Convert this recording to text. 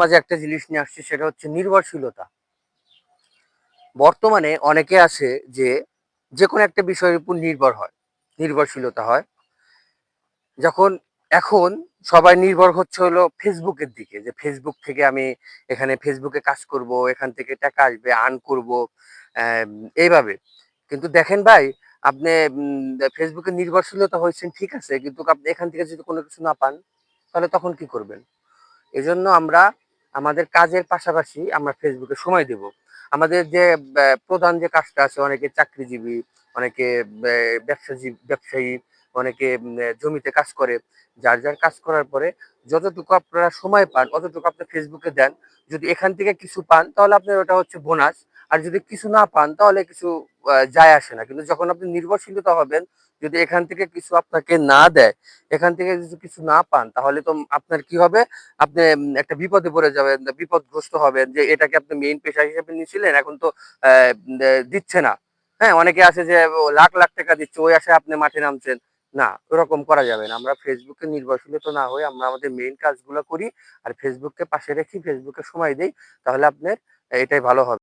মাঝে একটা জিনিস নিয়ে আসছি, সেটা হচ্ছে নির্ভরশীলতা। বর্তমানে অনেকে আছে যে যে কোনো একটা বিষয়ের উপর নির্ভরশীলতা হয়। যখন এখন সবাই নির্ভর হচ্ছে হলো ফেসবুকের দিকে, যে ফেসবুক থেকে আমি এখানে ফেসবুকে কাজ করব, এখান থেকে টাকা আসবে, আর্ন করব, এইভাবে। কিন্তু দেখেন ভাই, আপনি ফেসবুকে নির্ভরশীলতা হয়েছেন ঠিক আছে, কিন্তু আপনি এখান থেকে যদি কোনো কিছু না পান, তাহলে তখন কি করবেন? এজন্য আমরা আমাদের কাজের পাশাপাশি আমরা ফেসবুকে সময় দেব। আমাদের যে প্রধান যে কাজটা আছে, অনেকে চাকরিজীবী, অনেকে ব্যবসায়ী, অনেকে জমিতে কাজ করে। যার কাজ করার পরে যতটুকু আপনারা সময় পান অতটুকু আপনি ফেসবুকে দেন। যদি এখান থেকে কিছু পান তাহলে আপনার ওটা হচ্ছে বোনাস। আর যদি কিছু না পান তাহলে কিছু যায় আসে না। কিন্তু যখন আপনি নির্ভরশীলতা হবেন, যদি এখান থেকে কিছু আপনাকে না দেয়, এখান থেকে যদি কিছু না পান, তাহলে তো আপনার কি হবে? আপনি একটা বিপদে পড়ে যাবেন, বিপদগ্রস্ত হবেন, যে এটাকে আপনি মেইন পেশা হিসেবে নিয়েছিলেন, এখন তো দিচ্ছে না। হ্যাঁ, অনেকে আছে যে লাখ লাখ টাকা দিচ্ছে, ওই আশায় আপনি মাঠে নামছেন। না, ওরকম করা যাবে না। আমরা ফেসবুকে নির্ভরশীলতা না হয়ে আমরা আমাদের মেইন কাজগুলো করি, আর ফেসবুককে পাশে রেখে ফেসবুকে সময় দেই, তাহলে আপনার এটাই ভালো হবে।